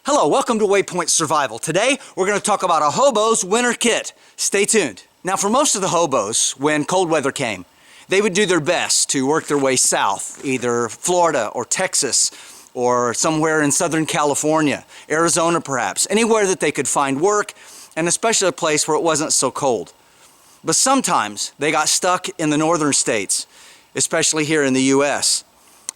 Hello, welcome to Waypoint Survival. Today, we're going to talk about a hobo's winter kit. Stay tuned. Now, for most of the hobos, when cold weather came, they would do their best to work their way south, either Florida or Texas, or somewhere in Southern California, Arizona perhaps, anywhere that they could find work, and especially a place where it wasn't so cold. But sometimes they got stuck in the northern states, especially here in the U.S.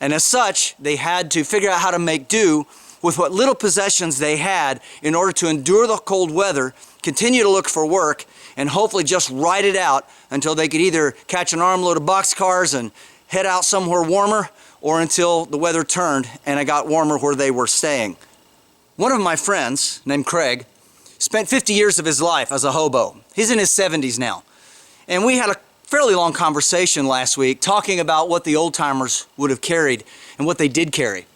And as such, they had to figure out how to make do with what little possessions they had in order to endure the cold weather, continue to look for work, and hopefully just ride it out until they could either catch an armload of boxcars and head out somewhere warmer, or until the weather turned and it got warmer where they were staying. One of my friends, named Craig, spent 50 years of his life as a hobo. He's in his 70s now. And we had a fairly long conversation last week talking about what the old-timers would have carried and what they did carry.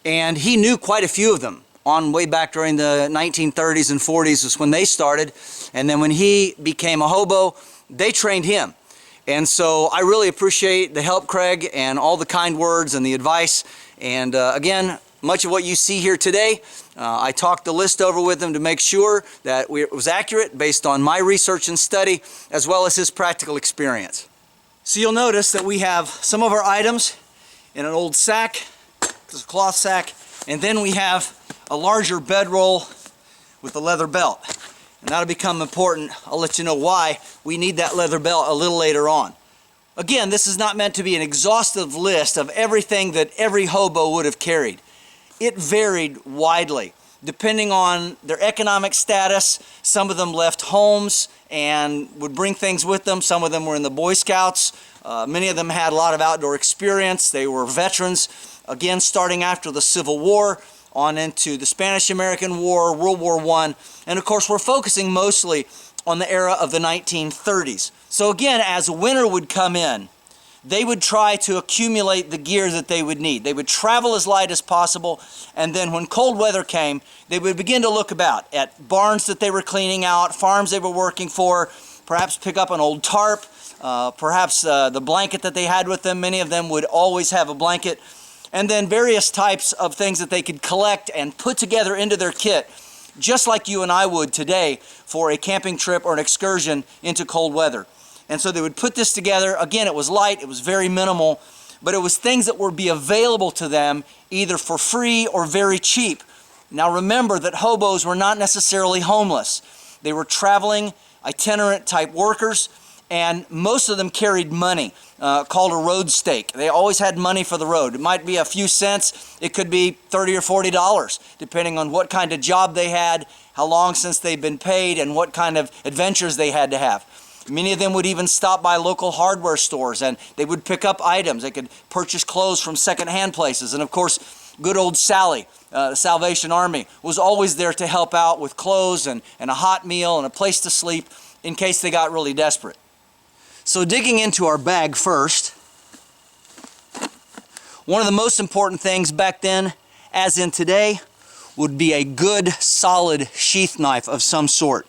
And he knew quite a few of them on way back during the 1930s and 40s is when they started. And then when he became a hobo, they trained him. And so I really appreciate the help, Craig, and all the kind words and the advice. And again, much of what you see here today, I talked the list over with him to make sure that it was accurate based on my research and study, as well as his practical experience. So you'll notice that we have some of our items in an old sack. This is a cloth sack, and then we have a larger bedroll with a leather belt. And that'll become important. I'll let you know why we need that leather belt a little later on. Again, this is not meant to be an exhaustive list of everything that every hobo would have carried. It varied widely, depending on their economic status. Some of them left homes and would bring things with them. Some of them were in the Boy Scouts. Many of them had a lot of outdoor experience. They were veterans. Again, starting after the Civil War, on into the Spanish-American War, World War I, and of course we're focusing mostly on the era of the 1930s. So again, as winter would come in, they would try to accumulate the gear that they would need. They would travel as light as possible, and then when cold weather came, they would begin to look about at barns that they were cleaning out, farms they were working for, perhaps pick up an old tarp, perhaps the blanket that they had with them. Many of them would always have a blanket. And then various types of things that they could collect and put together into their kit, just like you and I would today for a camping trip or an excursion into cold weather. And so they would put this together. Again, it was light, it was very minimal, but it was things that would be available to them either for free or very cheap. Now remember that hobos were not necessarily homeless. They were traveling, itinerant type workers, and most of them carried money, called a road stake. They always had money for the road. It might be a few cents, it could be $30 or $40, depending on what kind of job they had, how long since they'd been paid, and what kind of adventures they had to have. Many of them would even stop by local hardware stores and they would pick up items. They could purchase clothes from secondhand places. And of course, good old Sally, the Salvation Army, was always there to help out with clothes and a hot meal and a place to sleep in case they got really desperate. So digging into our bag first, one of the most important things back then, as in today, would be a good, solid sheath knife of some sort.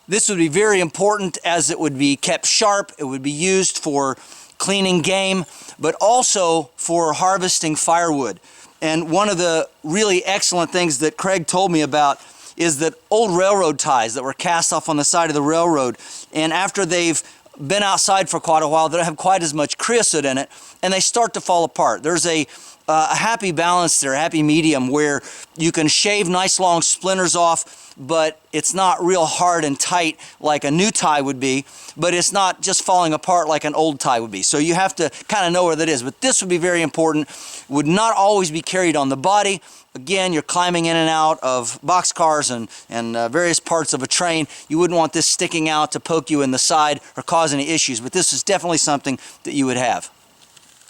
This would be very important as it would be kept sharp, it would be used for cleaning game, but also for harvesting firewood. And one of the really excellent things that Craig told me about is that old railroad ties that were cast off on the side of the railroad, and after they've been outside for quite a while, they don't have quite as much creosote in it, and they start to fall apart. There's a happy balance there, a happy medium, where you can shave nice long splinters off, but it's not real hard and tight like a new tie would be, but it's not just falling apart like an old tie would be. So you have to kind of know where that is. But this would be very important, would not always be carried on the body. Again, you're climbing in and out of boxcars and various parts of a train. You wouldn't want this sticking out to poke you in the side or cause any issues, but this is definitely something that you would have.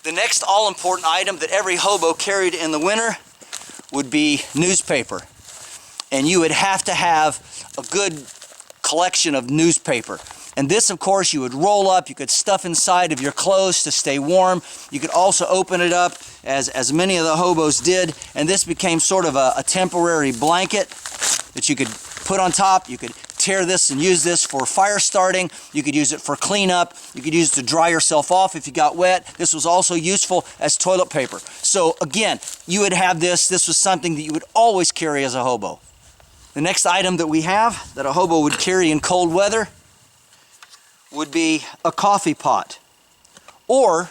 The next all-important item that every hobo carried in the winter would be newspaper. And you would have to have a good collection of newspaper. And this, of course, you would roll up, you could stuff inside of your clothes to stay warm. You could also open it up, as many of the hobos did, and this became sort of a temporary blanket that you could put on top. You could tear this and use this for fire starting. You could use it for cleanup. You could use it to dry yourself off if you got wet. This was also useful as toilet paper. So again, you would have this. This was something that you would always carry as a hobo. The next item that we have that a hobo would carry in cold weather would be a coffee pot, or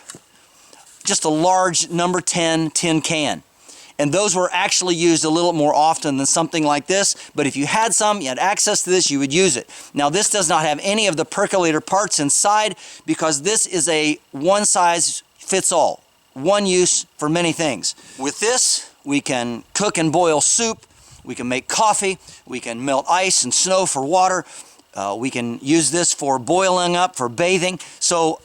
just a large number 10 tin can. And those were actually used a little more often than something like this, but if you had some, you had access to this, you would use it. Now this does not have any of the percolator parts inside because this is a one size fits all, one use for many things. With this, we can cook and boil soup, we can make coffee, we can melt ice and snow for water, we can use this for boiling up, for bathing. So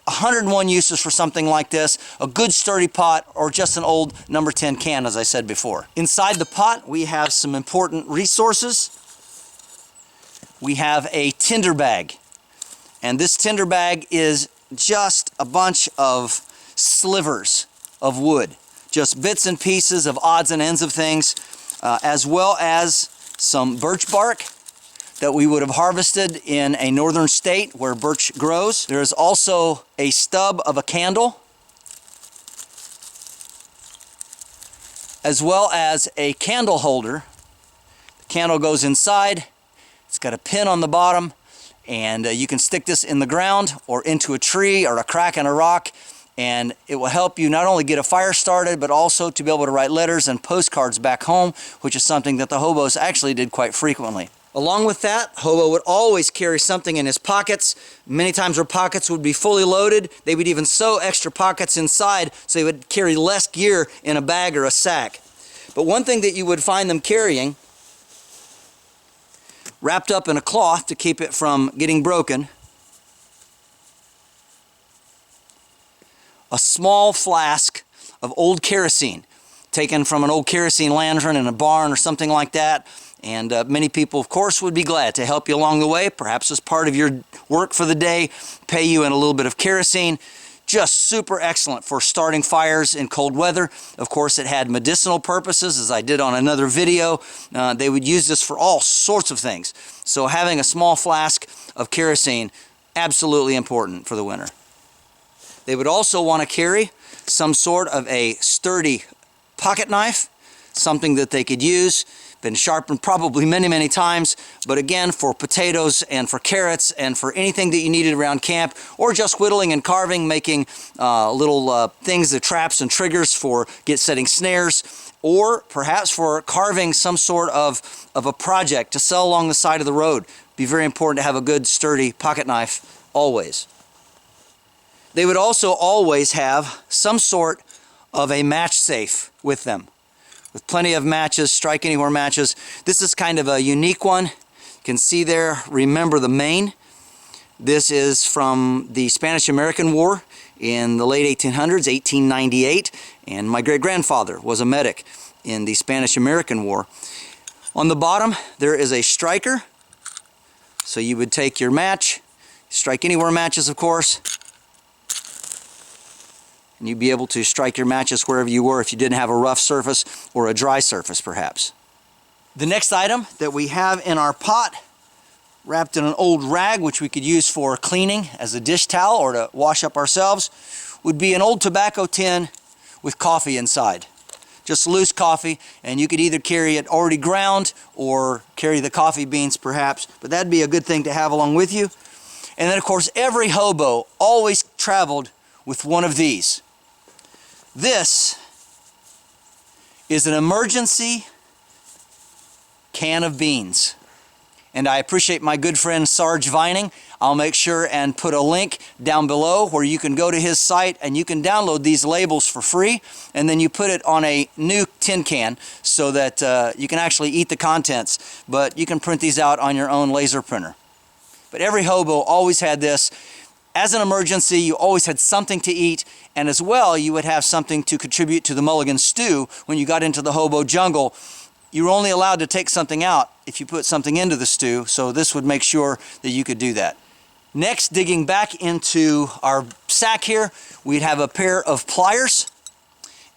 101 uses for something like this, a good sturdy pot, or just an old number 10 can, as I said before. Inside the pot, we have some important resources. We have a tinder bag, and this tinder bag is just a bunch of slivers of wood, just bits and pieces of odds and ends of things, as well as some birch bark that we would have harvested in a northern state where birch grows. There is also a stub of a candle, as well as a candle holder. The candle goes inside. It's got a pin on the bottom, and you can stick this in the ground or into a tree or a crack in a rock, and it will help you not only get a fire started, but also to be able to write letters and postcards back home, which is something that the hobos actually did quite frequently. Along with that, hobo would always carry something in his pockets. Many times their pockets would be fully loaded. They would even sew extra pockets inside so they would carry less gear in a bag or a sack. But one thing that you would find them carrying, wrapped up in a cloth to keep it from getting broken, a small flask of old kerosene, taken from an old kerosene lantern in a barn or something like that. And many people, of course, would be glad to help you along the way, perhaps as part of your work for the day, pay you in a little bit of kerosene. Just super excellent for starting fires in cold weather. Of course, it had medicinal purposes, as I did on another video. They would use this for all sorts of things. So having a small flask of kerosene, absolutely important for the winter. They would also want to carry some sort of a sturdy pocket knife, something that they could use. Been sharpened probably many times, but again, for potatoes and for carrots and for anything that you needed around camp, or just whittling and carving, making little things, the traps and triggers for setting snares, or perhaps for carving some sort of a project to sell along the side of the road. Be very important to have a good sturdy pocket knife always. They would also always have some sort of a match safe with them, with plenty of matches, strike anywhere matches. This is kind of a unique one. You can see there, remember the Maine. This is from the Spanish-American War in the late 1800s, 1898, and my great-grandfather was a medic in the Spanish-American War. On the bottom, there is a striker. So you would take your match, strike anywhere matches, of course, and you'd be able to strike your matches wherever you were if you didn't have a rough surface or a dry surface, perhaps. The next item that we have in our pot, wrapped in an old rag, which we could use for cleaning as a dish towel or to wash up ourselves, would be an old tobacco tin with coffee inside. Just loose coffee, and you could either carry it already ground or carry the coffee beans, perhaps, but that'd be a good thing to have along with you. And then, of course, every hobo always traveled with one of these. This is an emergency can of beans. And I appreciate my good friend Sarge Vining. I'll make sure and put a link down below where you can go to his site and you can download these labels for free, and then you put it on a new tin can so that you can actually eat the contents, but you can print these out on your own laser printer. But every hobo always had this. As an emergency, you always had something to eat, and as well, you would have something to contribute to the mulligan stew. When you got into the hobo jungle, you were only allowed to take something out if you put something into the stew, so this would make sure that you could do that. Next, digging back into our sack here, we'd have a pair of pliers,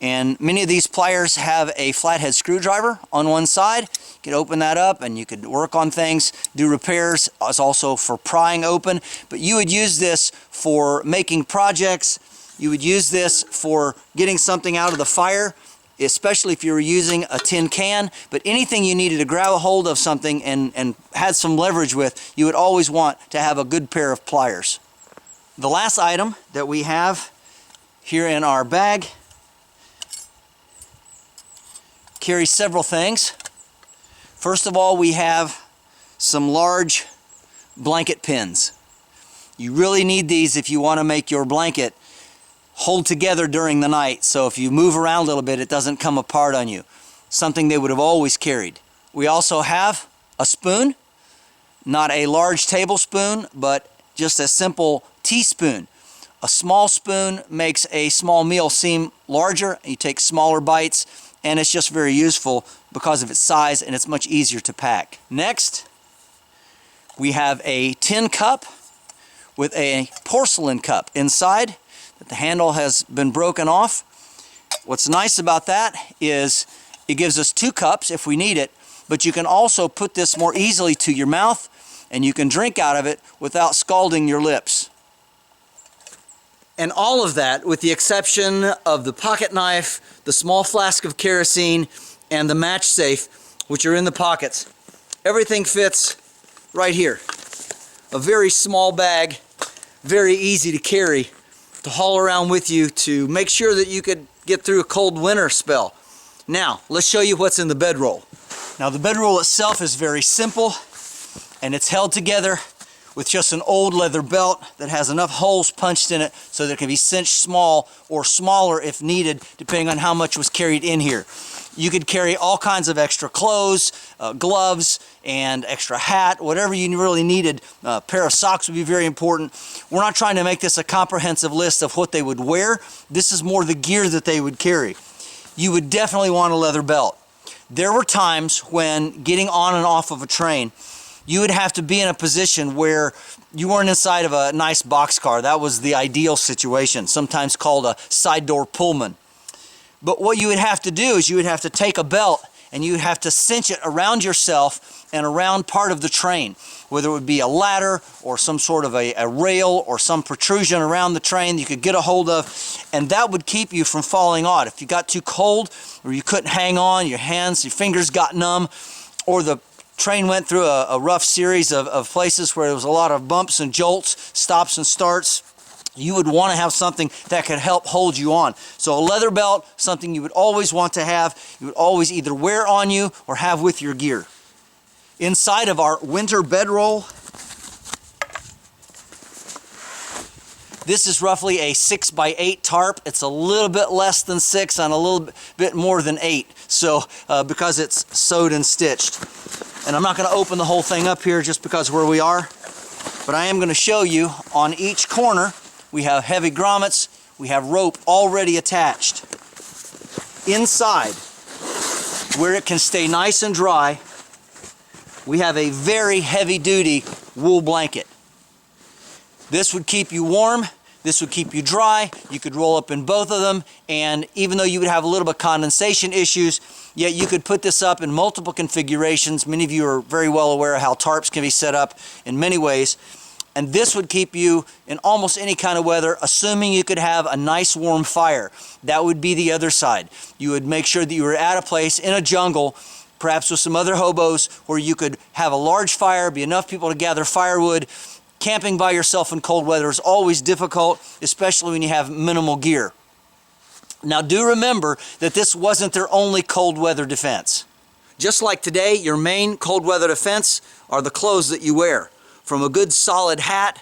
And many of these pliers have a flathead screwdriver on one side. You could open that up and you could work on things, do repairs. It's also for prying open. But you would use this for making projects. You would use this for getting something out of the fire, especially if you were using a tin can. But anything you needed to grab a hold of something and had some leverage with, you would always want to have a good pair of pliers. The last item that we have here in our bag carries several things. First of all, we have some large blanket pins. You really need these if you want to make your blanket hold together during the night, so if you move around a little bit, it doesn't come apart on you. Something they would have always carried. We also have a spoon, not a large tablespoon, but just a simple teaspoon. A small spoon makes a small meal seem larger. You take smaller bites, and it's just very useful because of its size, and it's much easier to pack. Next, we have a tin cup with a porcelain cup inside that the handle has been broken off. What's nice about that is it gives us 2 cups if we need it, but you can also put this more easily to your mouth, and you can drink out of it without scalding your lips. And all of that, with the exception of the pocket knife, the small flask of kerosene, and the match safe, which are in the pockets. Everything fits right here. A very small bag, very easy to carry, to haul around with you to make sure that you could get through a cold winter spell. Now, let's show you what's in the bedroll. Now, the bedroll itself is very simple, and it's held together with just an old leather belt that has enough holes punched in it so that it can be cinched small or smaller if needed, depending on how much was carried in here. You could carry all kinds of extra clothes, gloves, and extra hat, whatever you really needed. A pair of socks would be very important. We're not trying to make this a comprehensive list of what they would wear. This is more the gear that they would carry. You would definitely want a leather belt. There were times when getting on and off of a train, you would have to be in a position where you weren't inside of a nice boxcar. That was the ideal situation, sometimes called a side door Pullman. But what you would have to do is you would have to take a belt and you would have to cinch it around yourself and around part of the train, whether it would be a ladder or some sort of a rail or some protrusion around the train you could get a hold of, and that would keep you from falling out. If you got too cold or you couldn't hang on, your hands, your fingers got numb, or the train went through a rough series of places where there was a lot of bumps and jolts, stops and starts, you would want to have something that could help hold you on. So a leather belt, something you would always want to have, you would always either wear on you or have with your gear. Inside of our winter bedroll, this is roughly a 6x8 tarp. It's a little bit less than 6 and a little bit more than 8, so because it's sewed and stitched. And I'm not going to open the whole thing up here just because where we are, but I am going to show you on each corner we have heavy grommets, we have rope already attached. Inside, where it can stay nice and dry, we have a very heavy-duty wool blanket. This would keep you warm, this would keep you dry, you could roll up in both of them, and even though you would have a little bit of condensation issues, yet you could put this up in multiple configurations. Many of you are very well aware of how tarps can be set up in many ways. And this would keep you in almost any kind of weather, assuming you could have a nice warm fire. That would be the other side. You would make sure that you were at a place in a jungle, perhaps with some other hobos, where you could have a large fire, be enough people to gather firewood. Camping by yourself in cold weather is always difficult, especially when you have minimal gear. Now do remember that this wasn't their only cold weather defense. Just like today, your main cold weather defense are the clothes that you wear. From a good solid hat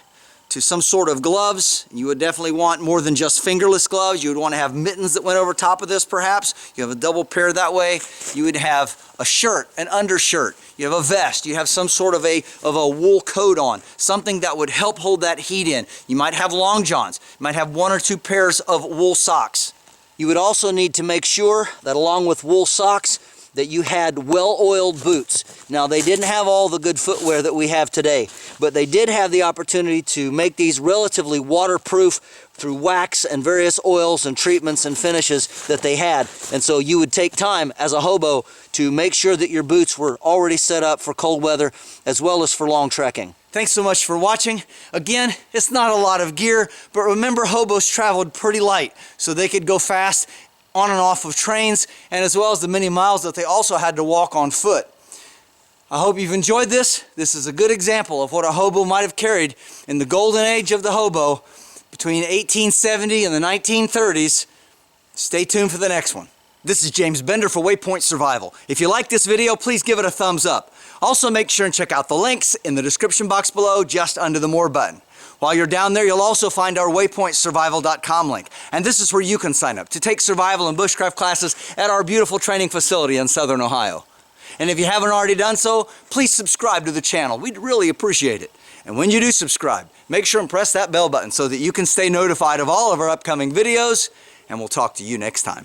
to some sort of gloves. You would definitely want more than just fingerless gloves. You would want to have mittens that went over top of this perhaps. You have a double pair that way. You would have a shirt, an undershirt. You have a vest. You have some sort of a wool coat on. Something that would help hold that heat in. You might have long johns. You might have 1 or 2 pairs of wool socks. You would also need to make sure that along with wool socks that you had well-oiled boots. Now, they didn't have all the good footwear that we have today, but they did have the opportunity to make these relatively waterproof through wax and various oils and treatments and finishes that they had. And so you would take time as a hobo to make sure that your boots were already set up for cold weather as well as for long trekking. Thanks so much for watching. Again, it's not a lot of gear, but remember, hobos traveled pretty light, so they could go fast on and off of trains, and as well as the many miles that they also had to walk on foot. I hope you've enjoyed this. This is a good example of what a hobo might have carried in the golden age of the hobo between 1870 and the 1930s. Stay tuned for the next one. This is James Bender for Waypoint Survival. If you like this video, please give it a thumbs up. Also, make sure and check out the links in the description box below, just under the More button. While you're down there, you'll also find our waypointsurvival.com link. And this is where you can sign up to take survival and bushcraft classes at our beautiful training facility in Southern Ohio. And if you haven't already done so, please subscribe to the channel. We'd really appreciate it. And when you do subscribe, make sure and press that bell button so that you can stay notified of all of our upcoming videos, and we'll talk to you next time.